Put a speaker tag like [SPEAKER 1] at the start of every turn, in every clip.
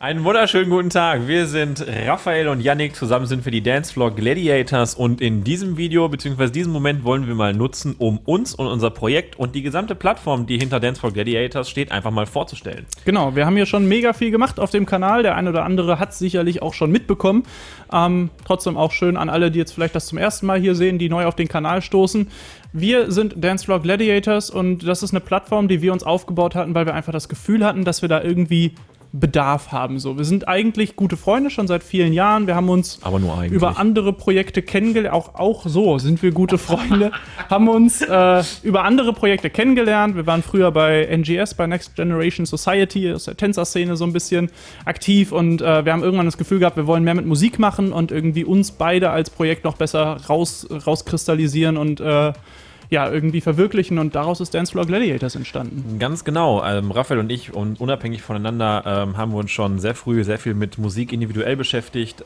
[SPEAKER 1] Einen wunderschönen guten Tag. Wir sind Raphael und Yannick. Zusammen sind wir die Dancefloor Gladiators. Und in diesem Video, beziehungsweise diesen Moment, wollen wir mal nutzen, um uns und unser Projekt und die gesamte Plattform, die hinter Dancefloor Gladiators steht, einfach mal vorzustellen.
[SPEAKER 2] Genau, wir haben hier schon mega viel gemacht auf dem Kanal. Der eine oder andere hat es sicherlich auch schon mitbekommen. Trotzdem auch schön an alle, die jetzt vielleicht das zum ersten Mal hier sehen, die neu auf den Kanal stoßen. Wir sind Dancefloor Gladiators und das ist eine Plattform, die wir uns aufgebaut hatten, weil wir einfach das Gefühl hatten, dass wir da irgendwie Bedarf haben. So, wir sind eigentlich gute Freunde schon seit vielen Jahren. Wir haben uns über andere Projekte kennengelernt. Auch so sind wir gute Freunde. Haben uns über andere Projekte kennengelernt. Wir waren früher bei NGS, bei Next Generation Society, aus der Tänzerszene so ein bisschen aktiv. Und wir haben irgendwann das Gefühl gehabt, wir wollen mehr mit Musik machen und irgendwie uns beide als Projekt noch besser rauskristallisieren und irgendwie verwirklichen, und daraus ist Dancefloor Gladiators entstanden.
[SPEAKER 1] Ganz genau. Raphael und ich, und unabhängig voneinander, haben wir uns schon sehr früh sehr viel mit Musik individuell beschäftigt,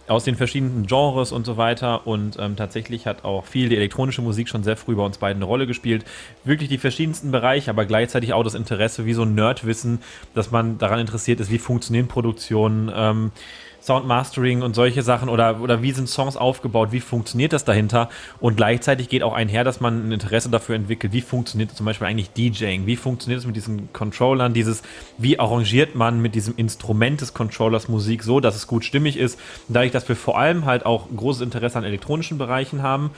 [SPEAKER 1] aus den verschiedenen Genres und so weiter, und tatsächlich hat auch viel die elektronische Musik schon sehr früh bei uns beiden eine Rolle gespielt. Wirklich die verschiedensten Bereiche, aber gleichzeitig auch das Interesse, wie so ein Nerdwissen, dass man daran interessiert ist, wie funktionieren Produktionen, Soundmastering und solche Sachen, oder wie sind Songs aufgebaut, wie funktioniert das dahinter, und gleichzeitig geht auch einher, dass man ein Interesse dafür entwickelt, wie funktioniert zum Beispiel eigentlich DJing, wie funktioniert es mit diesen Controllern, wie arrangiert man mit diesem Instrument des Controllers Musik so, dass es gut stimmig ist. Und dadurch, dass wir vor allem halt auch großes Interesse an elektronischen Bereichen haben,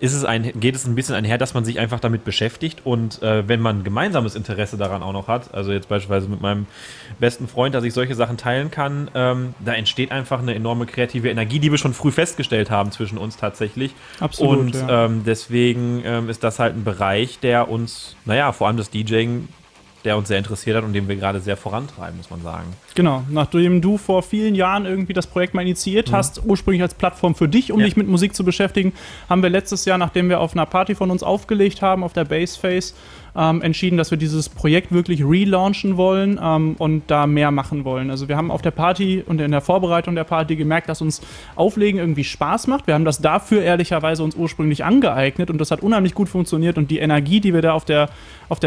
[SPEAKER 1] geht es ein bisschen einher, dass man sich einfach damit beschäftigt, und wenn man gemeinsames Interesse daran auch noch hat, also jetzt beispielsweise mit meinem besten Freund, dass ich solche Sachen teilen kann, da entsteht einfach eine enorme kreative Energie, die wir schon früh festgestellt haben zwischen uns tatsächlich.
[SPEAKER 2] Absolut.
[SPEAKER 1] Und deswegen ist das halt ein Bereich, der uns, vor allem das DJing, der uns sehr interessiert hat und den wir gerade sehr vorantreiben, muss man sagen.
[SPEAKER 2] Genau, nachdem du vor vielen Jahren irgendwie das Projekt mal initiiert hast, ursprünglich als Plattform für dich, um dich mit Musik zu beschäftigen, haben wir letztes Jahr, nachdem wir auf einer Party von uns aufgelegt haben, auf der Bassface, entschieden, dass wir dieses Projekt wirklich relaunchen wollen und da mehr machen wollen. Also wir haben auf der Party und in der Vorbereitung der Party gemerkt, dass uns Auflegen irgendwie Spaß macht. Wir haben das dafür ehrlicherweise uns ursprünglich angeeignet, und das hat unheimlich gut funktioniert, und die Energie, die wir da auf der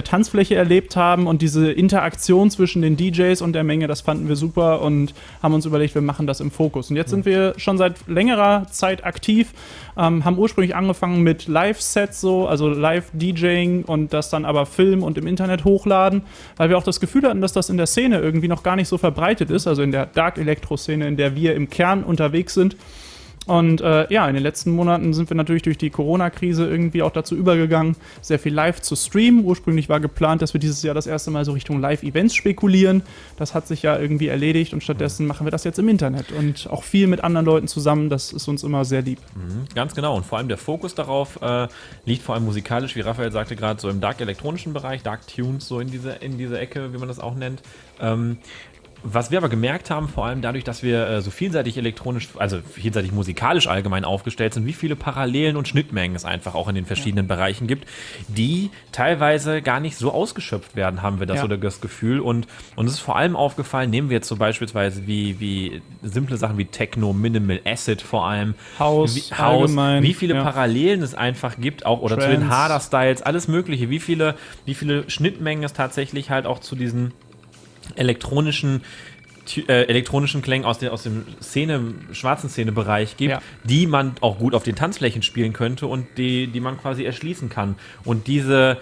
[SPEAKER 2] Tanzfläche erlebt haben und diese Interaktion zwischen den DJs und der Menge, das fanden wir super und haben uns überlegt, wir machen das im Fokus. Und jetzt sind wir schon seit längerer Zeit aktiv, haben ursprünglich angefangen mit Live-Sets, also Live-DJing, und das dann aber filmen und im Internet hochladen, weil wir auch das Gefühl hatten, dass das in der Szene irgendwie noch gar nicht so verbreitet ist, also in der Dark-Elektro-Szene, in der wir im Kern unterwegs sind. Und in den letzten Monaten sind wir natürlich durch die Corona-Krise irgendwie auch dazu übergegangen, sehr viel live zu streamen. Ursprünglich war geplant, dass wir dieses Jahr das erste Mal so Richtung Live-Events spekulieren. Das hat sich ja irgendwie erledigt, und stattdessen machen wir das jetzt im Internet und auch viel mit anderen Leuten zusammen. Das ist uns immer sehr lieb.
[SPEAKER 1] Ganz genau, und vor allem der Fokus darauf liegt vor allem musikalisch, wie Raphael sagte gerade, so im Dark-elektronischen Bereich, Dark Tunes, so in diese Ecke, wie man das auch nennt. Was wir aber gemerkt haben, vor allem dadurch, dass wir so vielseitig vielseitig musikalisch allgemein aufgestellt sind, wie viele Parallelen und Schnittmengen es einfach auch in den verschiedenen Bereichen gibt, die teilweise gar nicht so ausgeschöpft werden, haben wir das oder das Gefühl. Und es ist vor allem aufgefallen, nehmen wir jetzt so beispielsweise wie simple Sachen wie Techno, Minimal Acid vor allem,
[SPEAKER 2] House,
[SPEAKER 1] wie viele Parallelen es einfach gibt, auch oder Trance, zu den Harder-Styles, alles mögliche, wie viele Schnittmengen es tatsächlich halt auch zu diesen elektronischen Klängen aus dem schwarzen Szenebereich gibt, die man auch gut auf den Tanzflächen spielen könnte und die man quasi erschließen kann. Und dieses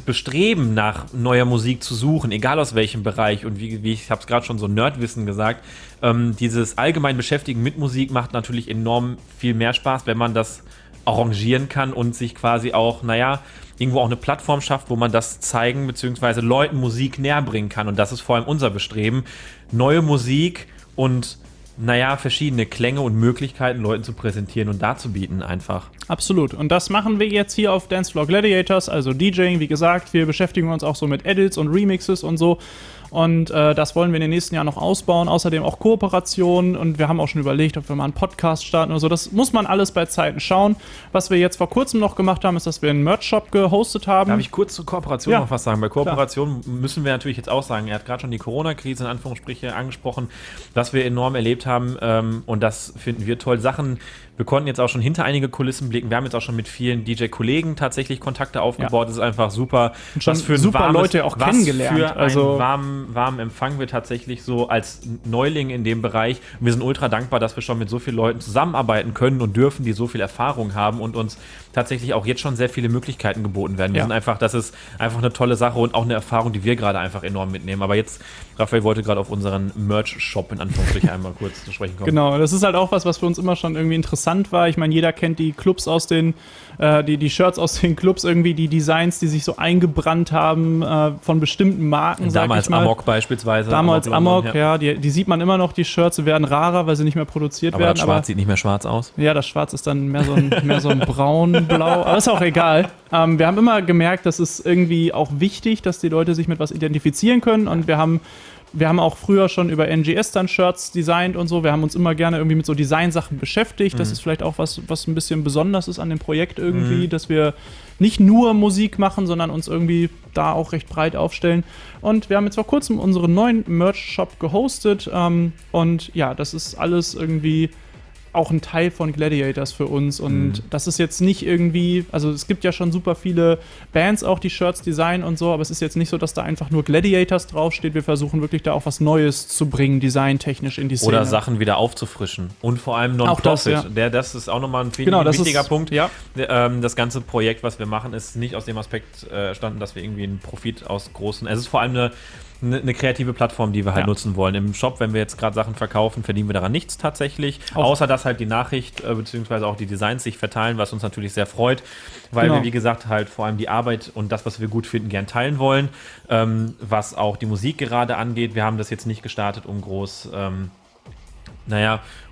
[SPEAKER 1] Bestreben nach neuer Musik zu suchen, egal aus welchem Bereich, und wie ich habe es gerade schon so Nerdwissen gesagt, dieses allgemein Beschäftigen mit Musik macht natürlich enorm viel mehr Spaß, wenn man das arrangieren kann und sich quasi auch, irgendwo auch eine Plattform schafft, wo man das zeigen bzw. Leuten Musik näher bringen kann. Und das ist vor allem unser Bestreben, neue Musik und verschiedene Klänge und Möglichkeiten Leuten zu präsentieren und darzubieten einfach.
[SPEAKER 2] Absolut. Und das machen wir jetzt hier auf Dancefloor Gladiators, also DJing, wie gesagt. Wir beschäftigen uns auch so mit Edits und Remixes und so. Und das wollen wir in den nächsten Jahren noch ausbauen. Außerdem auch Kooperationen. Und wir haben auch schon überlegt, ob wir mal einen Podcast starten oder so. Das muss man alles bei Zeiten schauen. Was wir jetzt vor kurzem noch gemacht haben, ist, dass wir einen Merch-Shop gehostet haben.
[SPEAKER 1] Darf ich kurz zur Kooperation noch was sagen? Bei Kooperation müssen wir natürlich jetzt auch sagen, er hat gerade schon die Corona-Krise in Anführungsstriche angesprochen, was wir enorm erlebt haben. Und das finden wir toll. Sachen Wir konnten jetzt auch schon hinter einige Kulissen blicken. Wir haben jetzt auch schon mit vielen DJ-Kollegen tatsächlich Kontakte aufgebaut. Das ist einfach super.
[SPEAKER 2] Und schon für super Leute auch kennengelernt.
[SPEAKER 1] Für einen warmen Empfang wir tatsächlich so als Neuling in dem Bereich. Und wir sind ultra dankbar, dass wir schon mit so vielen Leuten zusammenarbeiten können und dürfen, die so viel Erfahrung haben und uns tatsächlich auch jetzt schon sehr viele Möglichkeiten geboten werden. Das ist einfach eine tolle Sache und auch eine Erfahrung, die wir gerade einfach enorm mitnehmen. Aber jetzt, Raphael wollte gerade auf unseren Merch-Shop in Anführungsstrichen einmal kurz zu sprechen kommen.
[SPEAKER 2] Genau, das ist halt auch was für uns immer schon irgendwie interessant war. Ich meine, jeder kennt die Clubs aus den, die Shirts aus den Clubs irgendwie, die Designs, die sich so eingebrannt haben von bestimmten Marken.
[SPEAKER 1] Damals Amok beispielsweise.
[SPEAKER 2] Damals Amok, ja, die sieht man immer noch, die Shirts, sie werden rarer, weil sie nicht mehr produziert werden.
[SPEAKER 1] Das Schwarz sieht nicht mehr schwarz aus.
[SPEAKER 2] Ja, das Schwarz ist dann mehr so ein braun-blau, aber ist auch egal. Wir haben immer gemerkt, dass es irgendwie auch wichtig, dass die Leute sich mit was identifizieren können und wir haben auch früher schon über NGS dann Shirts designt und so. Wir haben uns immer gerne irgendwie mit so Designsachen beschäftigt. Das ist vielleicht auch was ein bisschen besonders ist an dem Projekt irgendwie, dass wir nicht nur Musik machen, sondern uns irgendwie da auch recht breit aufstellen. Und wir haben jetzt vor kurzem unseren neuen Merch-Shop gehostet. Und ja, das ist alles irgendwie auch ein Teil von Gladiators für uns und das ist jetzt nicht irgendwie, also es gibt ja schon super viele Bands auch, die Shirts designen und so, aber es ist jetzt nicht so, dass da einfach nur Gladiators draufsteht. Wir versuchen wirklich da auch was Neues zu bringen, designtechnisch in die Szene.
[SPEAKER 1] Oder Sachen wieder aufzufrischen und vor allem Non-Profit. Das ist auch nochmal ein wichtiger Punkt.
[SPEAKER 2] Ja.
[SPEAKER 1] Das ganze Projekt, was wir machen, ist nicht aus dem Aspekt entstanden, dass wir irgendwie einen Profit aus großen, es ist vor allem eine kreative Plattform, die wir halt nutzen wollen. Im Shop, wenn wir jetzt gerade Sachen verkaufen, verdienen wir daran nichts tatsächlich. Außer, dass halt die Nachricht beziehungsweise auch die Designs sich verteilen, was uns natürlich sehr freut, weil wir, wie gesagt, halt vor allem die Arbeit und das, was wir gut finden, gern teilen wollen. Was auch die Musik gerade angeht. Wir haben das jetzt nicht gestartet, um groß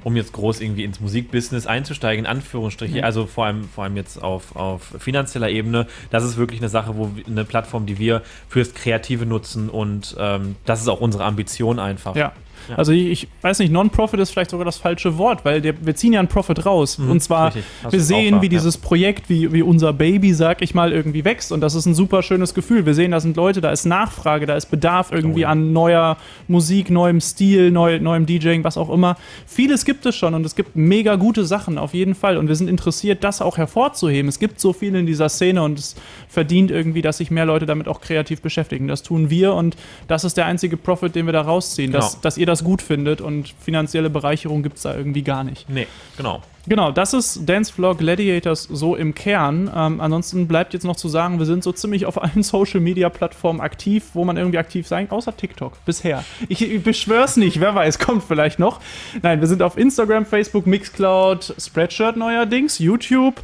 [SPEAKER 1] um jetzt groß irgendwie ins Musikbusiness einzusteigen, in Anführungsstriche, also vor allem jetzt auf finanzieller Ebene. Das ist wirklich eine Sache, eine Plattform, die wir fürs Kreative nutzen und das ist auch unsere Ambition einfach.
[SPEAKER 2] Ja. Also ich weiß nicht, Non-Profit ist vielleicht sogar das falsche Wort, weil wir ziehen ja einen Profit raus. Und zwar, wir sehen, wie dieses Projekt, wie unser Baby, sag ich mal, irgendwie wächst. Und das ist ein super schönes Gefühl. Wir sehen, da sind Leute, da ist Nachfrage, da ist Bedarf irgendwie an neuer Musik, neuem Stil, neuem DJing, was auch immer. Vieles gibt es schon und es gibt mega gute Sachen, auf jeden Fall. Und wir sind interessiert, das auch hervorzuheben. Es gibt so viel in dieser Szene und es verdient irgendwie, dass sich mehr Leute damit auch kreativ beschäftigen. Das tun wir und das ist der einzige Profit, den wir da rausziehen. Dass ihr das gut findet und finanzielle Bereicherung gibt es da irgendwie gar nicht.
[SPEAKER 1] Nee, genau.
[SPEAKER 2] Genau, das ist Dancefloor Gladiators so im Kern. Ansonsten bleibt jetzt noch zu sagen, wir sind so ziemlich auf allen Social-Media-Plattformen aktiv, wo man irgendwie aktiv sein kann, außer TikTok, bisher. Ich beschwör's nicht, wer weiß, kommt vielleicht noch. Nein, wir sind auf Instagram, Facebook, Mixcloud, Spreadshirt neuerdings, YouTube,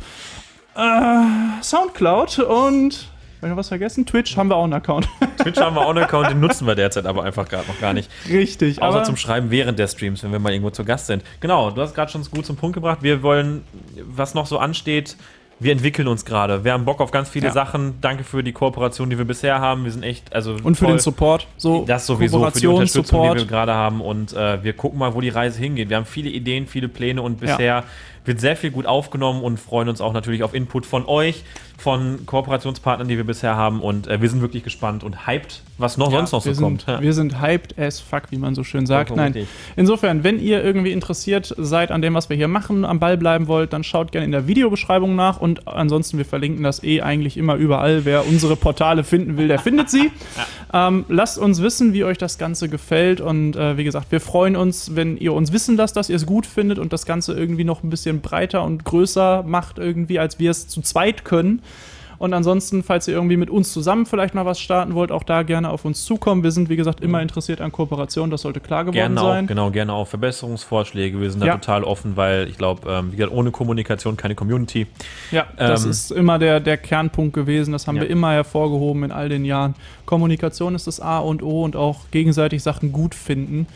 [SPEAKER 2] Soundcloud und... Habe ich noch was vergessen? Twitch haben wir auch einen Account.
[SPEAKER 1] Den nutzen wir derzeit aber einfach gerade noch gar nicht.
[SPEAKER 2] Richtig.
[SPEAKER 1] Außer zum Schreiben während der Streams, wenn wir mal irgendwo zu Gast sind. Genau, du hast gerade schon gut zum Punkt gebracht. Wir wollen, was noch so ansteht, wir entwickeln uns gerade. Wir haben Bock auf ganz viele Sachen. Danke für die Kooperation, die wir bisher haben. Wir sind echt,
[SPEAKER 2] und für den Support.
[SPEAKER 1] Das sowieso, für die Unterstützung, die wir gerade haben. Und wir gucken mal, wo die Reise hingeht. Wir haben viele Ideen, viele Pläne und bisher wird sehr viel gut aufgenommen und freuen uns auch natürlich auf Input von euch, von Kooperationspartnern, die wir bisher haben. Und wir sind wirklich gespannt und hyped, was sonst noch so kommt.
[SPEAKER 2] Wir sind hyped as fuck, wie man so schön sagt. Nein, insofern, wenn ihr irgendwie interessiert seid an dem, was wir hier machen, am Ball bleiben wollt, dann schaut gerne in der Videobeschreibung nach. Und ansonsten, wir verlinken das eigentlich immer überall. Wer unsere Portale finden will, der findet sie. Lasst uns wissen, wie euch das Ganze gefällt. Und wie gesagt, wir freuen uns, wenn ihr uns wissen lasst, dass ihr es gut findet und das Ganze irgendwie noch ein bisschen breiter und größer macht irgendwie, als wir es zu zweit können. Und ansonsten, falls ihr irgendwie mit uns zusammen vielleicht mal was starten wollt, auch da gerne auf uns zukommen. Wir sind, wie gesagt, immer interessiert an Kooperation, das sollte klar geworden sein.
[SPEAKER 1] Gerne auch Verbesserungsvorschläge. Wir sind da total offen, weil ich glaube, wie gesagt, ohne Kommunikation keine Community.
[SPEAKER 2] Ja, das ist immer der Kernpunkt gewesen. Das haben wir immer hervorgehoben in all den Jahren. Kommunikation ist das A und O und auch gegenseitig Sachen gut finden.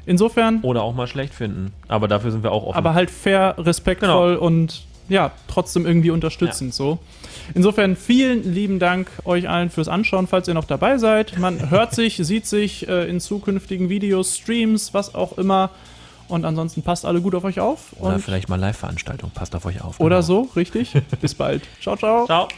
[SPEAKER 2] Insofern...
[SPEAKER 1] Oder auch mal schlecht finden. Aber dafür sind wir auch offen.
[SPEAKER 2] Aber halt fair, respektvoll und trotzdem irgendwie unterstützend so. Insofern vielen lieben Dank euch allen fürs Anschauen, falls ihr noch dabei seid. Man hört sich, sieht sich in zukünftigen Videos, Streams, was auch immer. Und ansonsten passt alle gut auf euch auf.
[SPEAKER 1] Oder vielleicht mal Live-Veranstaltung, passt auf euch auf.
[SPEAKER 2] Oder so, richtig. Bis bald. Ciao, ciao.
[SPEAKER 1] Ciao.